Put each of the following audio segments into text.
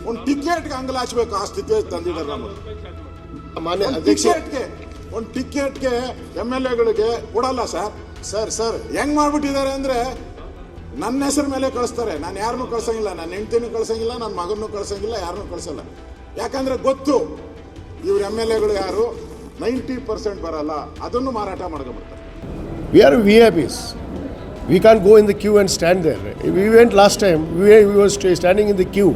ಒಂದು ಟಿಕೆಟ್ಗೆ ಅಂಗಲ ಹಚ್ಚಬೇಕು ಆ ಸ್ಥಿತಿ ತಂದಿದ್ದಾರೆ ನಮಗೆ. ಮಾನ್ಯ ಅಧ್ಯಕ್ಷ, ಒಂದು ಟಿಕೆಟ್ಗೆ MLAಗಳಿಗೆ ಕೊಡಲ್ಲ ಸರ್. ಹೆಂಗ್ ಮಾಡ್ಬಿಟ್ಟಿದ್ದಾರೆ ಅಂದ್ರೆ ನನ್ನ ಹೆಸರು ಮೇಲೆ ಕಳಿಸ್ತಾರೆ. ನಾನು ಯಾರನ್ನೂ ಕಳ್ಸಂಗಿಲ್ಲ, ನನ್ನ ಹೆಂಡತಿನೂ ಕಳ್ಸಂಗಿಲ್ಲ, ನನ್ನ ಮಗನೂ ಕಳ್ಸಂಗಿಲ್ಲ, ಯಾರನ್ನೂ ಕಳ್ಸಲ್ಲ. ಯಾಕಂದ್ರೆ ಗೊತ್ತು ಇವ್ರ MLAಗಳು ಯಾರು 90% ಬರಲ್ಲ, ಅದನ್ನು ಮಾರಾಟ ಮಾಡ್ಕೊಂಡ್ಬಿಡ್ತಾರೆ. we are VIPs. We can't go in the queue and stand there. We went last time, we were standing in the queue.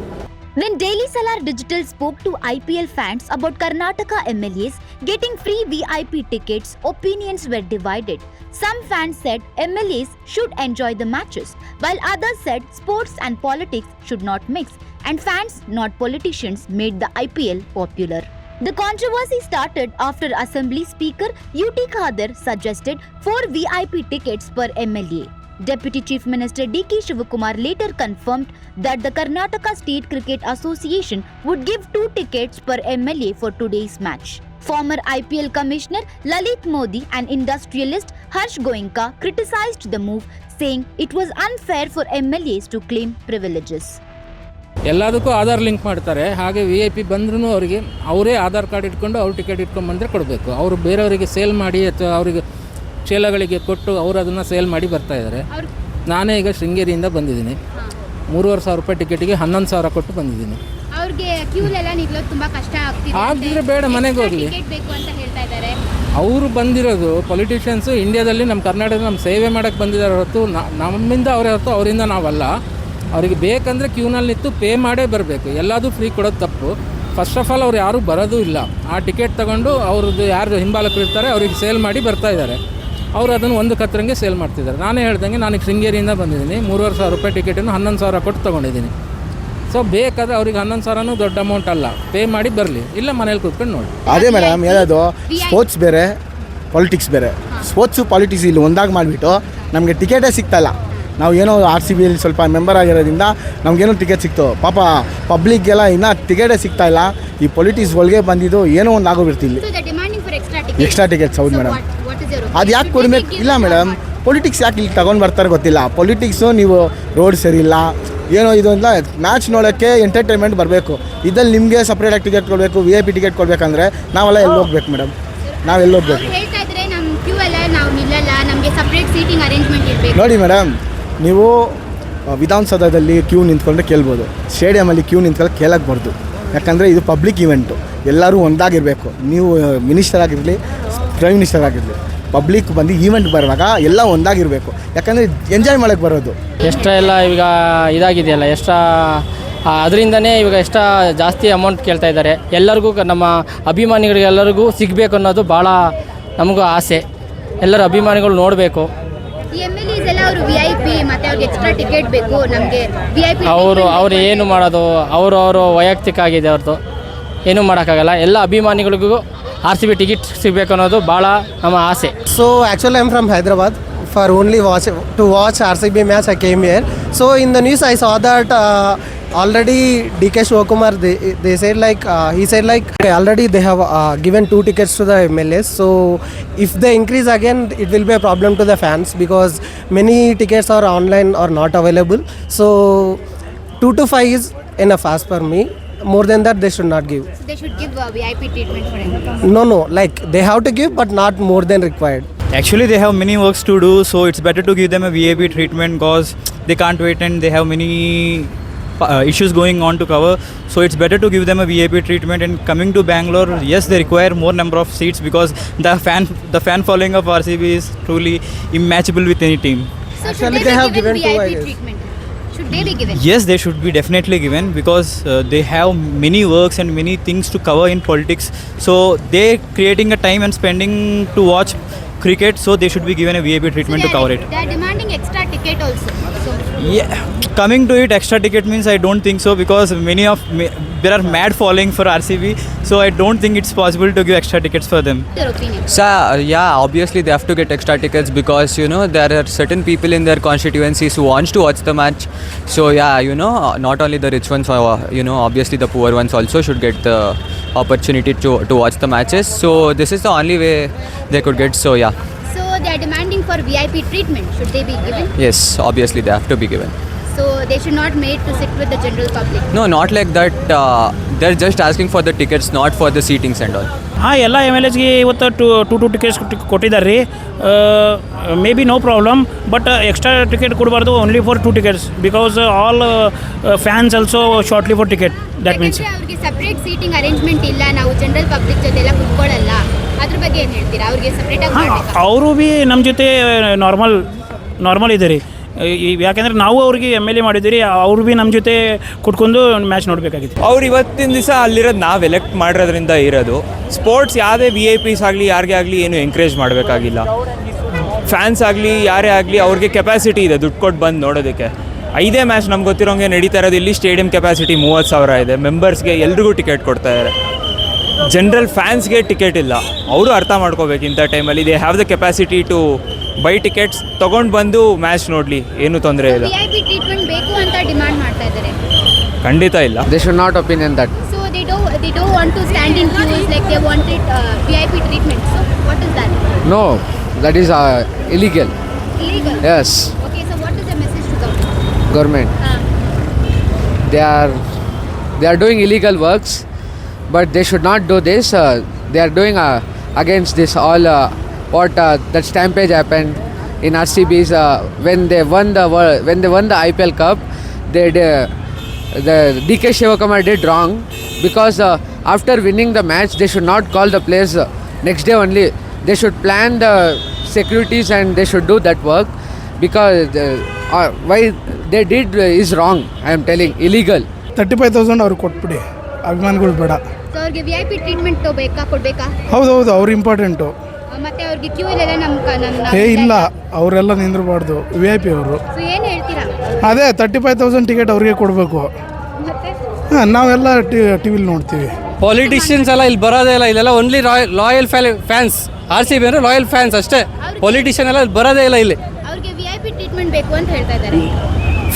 When Daily Salar Digital spoke to IPL fans about Karnataka MLAs getting free VIP tickets, opinions were divided. Some fans said MLAs should enjoy the matches, while others said sports and politics should not mix, and fans, not politicians, made the IPL popular. The controversy started after Assembly Speaker UT Khader suggested 4 VIP tickets per MLA. Deputy Chief Minister D.K. Shivakumar later confirmed that the Karnataka State Cricket Association would give 2 tickets per MLA for today's match. Former IPL Commissioner Lalit Modi and industrialist Harsh Goenka criticized the move, saying it was unfair for MLAs to claim privileges. ಎಲ್ಲದಕ್ಕೂ Aadhaar link ಮಾಡ್ತಾರೆ. ಹಾಗೆ VIP ಬಂದ್ರೂ ಅವರಿಗೆ ಅವರೇ Aadhaar card ಇಟ್ಕೊಂಡು ಅವ್ರು ticket ಇಟ್ಕೊಂಡು ಬಂದರೆ ಕೊಡಬೇಕು. ಅವರು ಬೇರೆಯವರಿಗೆ ಸೇಲ್ ಮಾಡಿ ಅಥವಾ ಅವರಿಗೆ ಚೇಲಗಳಿಗೆ ಕೊಟ್ಟು ಅವರು ಅದನ್ನು ಸೇಲ್ ಮಾಡಿ ಬರ್ತಾ ಇದ್ದಾರೆ. ನಾನೇ ಈಗ ಶೃಂಗೇರಿಯಿಂದ ಬಂದಿದ್ದೀನಿ. 3,500 ರೂಪಾಯಿ ಟಿಕೆಟಿಗೆ 11,000 ಕೊಟ್ಟು ಬಂದಿದ್ದೀನಿ. ಅವ್ರಿಗೆ ಕ್ಯೂಲೆಲ್ಲ ನಿಲ್ಲೋದು ತುಂಬ ಕಷ್ಟ ಆಗ್ತಿದೆ. ಆಗಿದ್ರೆ ಬೇಡ, ಮನೆಗೆ ಹೋಗಲಿ. ಟಿಕೆಟ್ ಬೇಕು ಅಂತ ಹೇಳ್ತಾ ಇದ್ದಾರೆ. ಅವರು ಬಂದಿರೋದು ಪೊಲಿಟಿಷಿಯನ್ಸು ಇಂಡಿಯಾದಲ್ಲಿ ನಮ್ಮ ಕರ್ನಾಟಕದ ನಮ್ಮ ಸೇವೆ ಮಾಡೋಕ್ಕೆ ಬಂದಿದ್ದಾರೆ ಹೊರತು ನಮ್ಮಿಂದ ಅವರೇ ಹೊರತು ಅವರಿಂದ ನಾವಲ್ಲ. ಅವರಿಗೆ ಬೇಕಂದರೆ ಕ್ಯೂನಲ್ಲಿ ನಿಂತು ಪೇ ಮಾಡೇ ಬರಬೇಕು. ಎಲ್ಲದೂ ಫ್ರೀ ಕೊಡೋದು ತಪ್ಪು. ಫಸ್ಟ್ ಆಫ್ ಆಲ್ ಅವ್ರು ಯಾರೂ ಬರೋದೂ ಇಲ್ಲ. ಆ ಟಿಕೆಟ್ ತೊಗೊಂಡು ಅವ್ರದ್ದು ಯಾರು ಹಿಂಬಾಲಕರು ಇರ್ತಾರೆ ಅವ್ರಿಗೆ ಸೇಲ್ ಮಾಡಿ ಬರ್ತಾ ಇದ್ದಾರೆ. ಅವರು ಅದನ್ನು ಒಂದು ಕತ್ತರಂಗೆ ಸೇಲ್ ಮಾಡ್ತಿದ್ದಾರೆ. ನಾನೇ ಹೇಳ್ದಂಗೆ ನಾನು ಶೃಂಗೇರಿಯಿಂದ ಬಂದಿದ್ದೀನಿ. 3,500 ರೂಪಾಯಿ ಟಿಕೆಟನ್ನು 11,000 ಕೊಟ್ಟು ತೊಗೊಂಡಿದ್ದೀನಿ. ಸೊ ಬೇಕಾದ್ರೆ ಅವ್ರಿಗೆ 11,000 ದೊಡ್ಡ ಅಮೌಂಟ್ ಅಲ್ಲ. ಪೇ ಮಾಡಿ ಬರಲಿ, ಇಲ್ಲ ಮನೇಲಿ ಕೂತ್ಕೊಂಡು ನೋಡಿ. ಅದೇ ಮೇಡಮ್ ಹೇಳೋದು, ಸ್ಪೋರ್ಟ್ಸ್ ಬೇರೆ ಪಾಲಿಟಿಕ್ಸ್ ಬೇರೆ. ಸ್ಪೋರ್ಟ್ಸು ಪಾಲಿಟಿಕ್ಸ್ ಇಲ್ಲಿ ಒಂದಾಗಿ ಮಾಡಿಬಿಟ್ಟು ನಮಗೆ ಟಿಕೆಟೇ ಸಿಗ್ತಾಯಿಲ್ಲ. ನಾವು ಏನೋ RCBಯಲ್ಲಿ ಸ್ವಲ್ಪ ಮೆಂಬರ್ ಆಗಿರೋದ್ರಿಂದ ನಮಗೇನೋ ಟಿಕೆಟ್ ಸಿಕ್ತು. ಪಾಪ ಪಬ್ಲಿಕ್ಗೆಲ್ಲ ಇನ್ನೂ ಟಿಕೆಟೇ ಸಿಗ್ತಾಯಿಲ್ಲ. ಈ ಪೊಲಿಟಿಕ್ಸ್ ಒಳಗೆ ಬಂದಿದ್ದು ಏನೋ ಒಂದು ಆಗೋಗಿರ್ತಿಲ್ಲ. Extra tickets. ಹೌದು ಮೇಡಮ್, ಅದು ಯಾಕೆ ಕೊಡಬೇಕು? ಇಲ್ಲ ಮೇಡಮ್, ಪೊಲಿಟಿಕ್ಸ್ ಯಾಕೆ ಇಲ್ಲಿ ತಗೊಂಡು ಬರ್ತಾರೆ ಗೊತ್ತಿಲ್ಲ. ಪೊಲಿಟಿಕ್ಸು ನೀವು ರೋಡ್ ಸರಿ ಇಲ್ಲ ಏನೋ ಇದು ಅಂತ ಮ್ಯಾಚ್ ನೋಡೋಕ್ಕೆ ಎಂಟರ್ಟೈನ್ಮೆಂಟ್ ಬರಬೇಕು. ಇದ್ರಲ್ಲಿ ನಿಮಗೆ ಸಪ್ರೇಟಾಗಿ ಟಿಕೆಟ್ ಕೊಡಬೇಕು, VIP ಟಿಕೆಟ್ ಕೊಡಬೇಕಂದ್ರೆ ನಾವೆಲ್ಲ ಎಲ್ಲಿ ಹೋಗ್ಬೇಕು ಮೇಡಮ್? ನಾವೆಲ್ಲಿ ಹೋಗ್ಬೇಕು? ನೋಡಿ ಮೇಡಮ್, ನೀವು ವಿಧಾನಸೌಧದಲ್ಲಿ ಕ್ಯೂ ನಿಂತ್ಕೊಂಡ್ರೆ ಕೇಳ್ಬೋದು, ಸ್ಟೇಡಿಯಮಲ್ಲಿ ಕ್ಯೂ ನಿಂತ್ಕೊಂಡು ಕೇಳೋಕ್ಬಾರ್ದು. ಯಾಕಂದರೆ ಇದು ಪಬ್ಲಿಕ್ ಇವೆಂಟು, ಎಲ್ಲರೂ ಒಂದಾಗಿರಬೇಕು. ನೀವು ಮಿನಿಸ್ಟರ್ ಆಗಿರಲಿ, ಪ್ರೈಮ್ ಮಿನಿಸ್ಟರ್ ಆಗಿರಲಿ, ಪಬ್ಲಿಕ್ ಬಂದು ಈವೆಂಟ್ ಬರುವಾಗ ಎಲ್ಲ ಒಂದಾಗಿರಬೇಕು. ಯಾಕಂದರೆ ಎಂಜಾಯ್ ಮಾಡೋಕ್ಕೆ ಬರೋದು. ಎಕ್ಸ್ಟ್ರಾ ಎಲ್ಲ ಈಗ ಇದಾಗಿದೆಯಲ್ಲ, ಎಕ್ಸ್ಟ್ರಾ ಅದರಿಂದನೇ ಇವಾಗ ಎಕ್ಸ್ಟ್ರಾ ಜಾಸ್ತಿ ಅಮೌಂಟ್ ಕೇಳ್ತಾ ಇದ್ದಾರೆ. ಎಲ್ಲರಿಗೂ ನಮ್ಮ ಅಭಿಮಾನಿಗಳಿಗೆ ಎಲ್ಲರಿಗೂ ಸಿಗಬೇಕು ಅನ್ನೋದು ಭಾಳ ನಮಗೂ ಆಸೆ. ಎಲ್ಲರ ಅಭಿಮಾನಿಗಳು ನೋಡಬೇಕು. ಅವರು ಏನು ಮಾಡೋದು, ಅವರು ವೈಯಕ್ತಿಕ ಆಗಿದೆ, ಅವ್ರದ್ದು ಏನೂ ಮಾಡೋಕ್ಕಾಗಲ್ಲ. ಎಲ್ಲ ಅಭಿಮಾನಿಗಳಿಗೂ RCB ಟಿಕೆಟ್ ಸಿಗಬೇಕು ಅನ್ನೋದು ಭಾಳ ನಮ್ಮ ಆಸೆ. So actually I'm from Hyderabad. For only to watch RCB match I came here. So in the news I saw that already D.K. Shivakumar they said like he said like already they have given 2 tickets to the MLAs. So if they increase again it will be a problem to the fans because many tickets are online or not available. So 2 to 5 is enough as per me. More than that they should not give. So they should give VIP treatment for everyone. No, like they have to give but not more than required. Actually they have many works to do, so it's better to give them a VIP treatment because they can't wait and they have many issues going on to cover. So it's better to give them a VIP treatment. And coming to Bangalore, yes, they require more number of seats because the fan following of RCB is truly immatchable with any team. So actually they have given VIP treatment. Should they be given? Yes, they should be definitely given because they have many works and many things to cover in politics. So they're creating a time and spending to watch cricket, so they should be given a VIP treatment to cover it. They are demanding extra ticket also. So yeah, coming to it, extra ticket means I don't think so because there are mad following for RCB, so I don't think it's possible to give extra tickets for them. your opinion? So yeah, obviously they have to get extra tickets because there are certain people in their constituencies who wants to watch the match. So yeah, not only the rich ones, obviously the poor ones also should get the opportunity to watch the matches. So this is the only way they could get. So yeah. So they are demanding for VIP treatment. Should they be given? Yes, obviously they have to be given. So they should not made to sit with the general public. No, not like that. They're just asking for the tickets, not for the seatings and all. ಹಾಂ ಎಲ್ಲ M L ಎಸ್ಗೆ ಇವತ್ತು to tickets ಕೊಟ್ಟಿದ್ದಾರೆ ರೀ may be no problem but extra ticket ಕೊಡಬಾರ್ದು only for 2 tickets because all fans also shortly for ticket that means ಅವ್ರಿಗೆ separate seating arrangement ಇಲ್ಲ, ನಾವು ಜನರಲ್ ಪಬ್ಲಿಕ್ ಜೊತೆ ಎಲ್ಲ ಕುತ್ಕೊಳ್ಳಲ್ಲ, ಅದ್ರ ಬಗ್ಗೆ ಏನು ಹೇಳ್ತೀರಾ? ಅವ್ರಿಗೆ ಸಪ್ರೇಟ್ ಆಗಿ ಮಾಡಬೇಕಾ? ಅವರು ಭೀ ನಮ್ಮ ಜೊತೆ ನಾರ್ಮಲ್ ಇದೆ ರೀ. ಯಾಕೆಂದರೆ ನಾವು ಅವ್ರಿಗೆ ಎಮ್ ಎಲ್ ಎ ಮಾಡಿದ್ದೀರಿ, ಅವರು ಭೀ ನಮ್ಮ ಜೊತೆ ಕುತ್ಕೊಂಡು ಮ್ಯಾಚ್ ನೋಡಬೇಕಾಗಿತ್ತು. ಅವ್ರು ಇವತ್ತಿನ ದಿವಸ ಅಲ್ಲಿರೋದು ನಾವು ಎಲೆಕ್ಟ್ ಮಾಡಿರೋದ್ರಿಂದ ಇರೋದು. ಸ್ಪೋರ್ಟ್ಸ್ ಯಾವುದೇ VIP ಆಗಲಿ ಯಾರಿಗೇ ಆಗಲಿ ಏನು ಎಂಕರೇಜ್ ಮಾಡಬೇಕಾಗಿಲ್ಲ. ಫ್ಯಾನ್ಸ್ ಆಗಲಿ ಯಾರೇ ಆಗಲಿ ಅವ್ರಿಗೆ ಕೆಪಾಸಿಟಿ ಇದೆ ದುಡ್ಡು ಕೊಟ್ಟು ಬಂದು ನೋಡೋದಕ್ಕೆ. 5 ಮ್ಯಾಚ್ ನಮ್ಗೆ ಗೊತ್ತಿರೋಂಗೆ ನಡೀತಾ ಇರೋದು. ಇಲ್ಲಿ ಸ್ಟೇಡಿಯಂ ಕೆಪಾಸಿಟಿ 30,000 ಇದೆ. ಮೆಂಬರ್ಸ್ಗೆ ಎಲ್ರಿಗೂ ಟಿಕೆಟ್ ಕೊಡ್ತಾ ಇದ್ದಾರೆ. ಜನರಲ್ ಫ್ಯಾನ್ಸ್ಗೆ ಟಿಕೆಟ್ ಇಲ್ಲ. ಅವರು ಅರ್ಥ ಮಾಡ್ಕೋಬೇಕು ಇಂಥ ಟೈಮಲ್ಲಿ. They have the capacity to buy tickets, ತೊಗೊಂಡು ಬಂದು ಮ್ಯಾಚ್ ನೋಡಲಿ, ಏನೂ ತೊಂದರೆ ಇಲ್ಲ. VIP ಟ್ರೀಟ್ಮೆಂಟ್ ಬೇಕು ಅಂತ ಡಿಮಾಂಡ್ ಮಾಡ್ತಾ ಇದ್ದಾರೆ. ಖಂಡಿತ ಇಲ್ಲ. They should not opinion that. So they don't want to stand in queues like they wanted VIP treatment. So what is that? No, that is illegal. Illegal? Yes, Okay, so what is the message to government. They are doing illegal works, but they should not do this. They are doing against this all what that stampede happened in RCBs when they won the IPL Cup. The DK Shivakumar did wrong because after winning the match they should not call the players next day only. They should plan the securities and they should do that work because why they did is wrong. I am telling, illegal. 35,000 ಅವ್ರಿಗೆ ಕೊಟ್ಬಿಡಿ, ಅಭಿಮಾನಿಗಳು ಬೇಡ. So ಅವ್ರಿಗೆ VIP treatment ಕೊಡಬೇಕಾ? ಹೌದು ಅವ್ರು important. ಮತ್ತೆ ಅವ್ರಿಗೆ ಕ್ಯೂ ಅಲ್ಲೆಲ್ಲ ನಮ್ಮ ಇಲ್ಲ, ಅವರೆಲ್ಲ ನಿಂದ್ರಬಾರ್ದು, VIP ಅವರು. ಸೊ ಏನು ಹೇಳ್ತೀರಾ? ಅದೇ 35,000 ಟಿಕೆಟ್ ಅವ್ರಿಗೆ ಕೊಡಬೇಕು. ಮತ್ತೆ ನಾವೆಲ್ಲ ಟಿವಿಲಿ ನೋಡ್ತೀವಿ. ಪೊಲಿಟಿಷಿಯನ್ಸ್ ಎಲ್ಲ ಇಲ್ಲಿ ಬರೋದೇ ಇಲ್ಲ. ಇಲ್ಲೆಲ್ಲ ಓನ್ಲಿ ಲಾಯಲ್ ಫ್ಯಾನ್ಸ್. RCB ಅಂದರೆ ಲಾಯಲ್ ಫ್ಯಾನ್ಸ್ ಅಷ್ಟೇ. ಪೊಲಿಟಿಷಿಯನ್ ಎಲ್ಲ ಇಲ್ಲಿ ಬರೋದೇ ಇಲ್ಲ. ಇಲ್ಲಿ ಅವ್ರಿಗೆ VIP ಟ್ರೀಟ್ಮೆಂಟ್ ಬೇಕು ಅಂತ ಹೇಳ್ತಾ ಇದ್ದಾರೆ.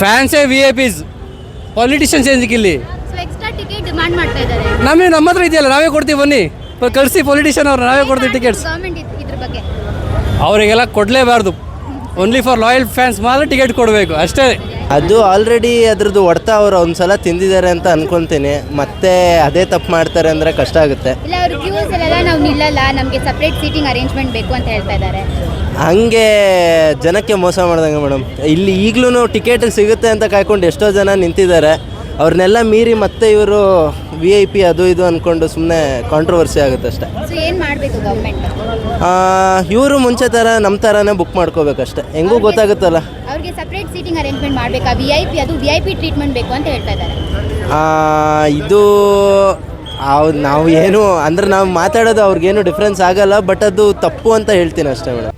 ಫ್ಯಾನ್ಸೇ VIPs, ಪೊಲಿಟಿಷಿಯನ್ಸ್ ಏನಕ್ಕೆ ಇಲ್ಲಿ? ಸೊ ಎಕ್ಸ್ಟ್ರಾ ಟಿಕೆಟ್ ಡಿಮಾಂಡ್ ಮಾಡ್ತಾ ಇದ್ದಾರೆ. ನಮ್ಮ ಹತ್ರ ಇದೆಯಲ್ಲ, ನಾವೇ ಕೊಡ್ತೀವಿ, ಬನ್ನಿ ಕಳಿಸಿ ಪೊಲಿಟಿಷಿಯನ್ ಅವ್ರು, ನಾವೇ ಕೊಡ್ತೀವಿ ಟಿಕೆಟ್ಸ್. ಗವರ್ಮೆಂಟ್ ಇದ್ರ ಬಗ್ಗೆ ಅವರಿಗೆಲ್ಲ ಕೊಡಲೇಬಾರ್ದು. ಓನ್ಲಿ ಫಾರ್ ಲಾಯಲ್ ಫ್ಯಾನ್ಸ್ ಮಾತ್ರ ಟಿಕೆಟ್ ಕೊಡಬೇಕು ಅಷ್ಟೇ. ಅದು ಆಲ್ರೆಡಿ ಅದ್ರದ್ದು ಹೊಡ್ತಾ ಅವರು ಒಂದ್ಸಲ ತಿಂದಿದ್ದಾರೆ ಅಂತ ಅನ್ಕೊತೀನಿ. ಮತ್ತೆ ಅದೇ ತಪ್ಪು ಮಾಡ್ತಾರೆ ಅಂದರೆ ಕಷ್ಟ ಆಗುತ್ತೆ. ಇಲ್ಲ, ಅವ್ರ ಕ್ಯೂಸ್ ಅಲ್ಲೆಲ್ಲ ನಾವು ನಿಲ್ಲಲ್ಲ, ನಮಗೆ ಸಪ್ರೇಟ್ ಸೀಟಿಂಗ್ ಅರೇಂಜ್ಮೆಂಟ್ ಬೇಕು ಅಂತ ಹೇಳ್ತಾ ಇದ್ದಾರೆ. ಹಂಗೆ ಜನಕ್ಕೆ ಮೋಸ ಮಾಡ್ದಂಗೆ ಮೇಡಮ್. ಇಲ್ಲಿ ಈಗಲೂ ಟಿಕೆಟ್ ಸಿಗುತ್ತೆ ಅಂತ ಕಾಯ್ಕೊಂಡು ಎಷ್ಟೋ ಜನ ನಿಂತಿದ್ದಾರೆ. ಅವ್ರನ್ನೆಲ್ಲ ಮೀರಿ ಮತ್ತೆ ಇವರು VIP ಅದು ಇದು ಅಂದ್ಕೊಂಡು ಸುಮ್ಮನೆ ಕಾಂಟ್ರವರ್ಸಿ ಆಗುತ್ತೆ ಅಷ್ಟೇ. ಸೊ ಏನು ಮಾಡಬೇಕು ಗೌರ್ಮೆಂಟ್? ಇವರು ಮುಂಚೆ ಥರ ನಮ್ಮ ಥರನೇ ಬುಕ್ ಮಾಡ್ಕೋಬೇಕಷ್ಟೆ. ಹೆಂಗೂ ಗೊತ್ತಾಗುತ್ತಲ್ಲ. ಅವ್ರಿಗೆ ಸಪ್ರೇಟ್ ಸೀಟಿಂಗ್ ಅರೇಂಜ್ಮೆಂಟ್ ಮಾಡಬೇಕಾ? VIP ಟ್ರೀಟ್ಮೆಂಟ್ ಬೇಕು ಅಂತ ಹೇಳ್ತಾ ಇದ್ದಾರೆ. ಇದು ನಾವು ಏನು ಅಂದರೆ ನಾವು ಮಾತಾಡೋದು ಅವ್ರಿಗೇನು ಡಿಫ್ರೆನ್ಸ್ ಆಗಲ್ಲ, ಬಟ್ ಅದು ತಪ್ಪು ಅಂತ ಹೇಳ್ತೀನಿ ಅಷ್ಟೇ ಮೇಡಮ್.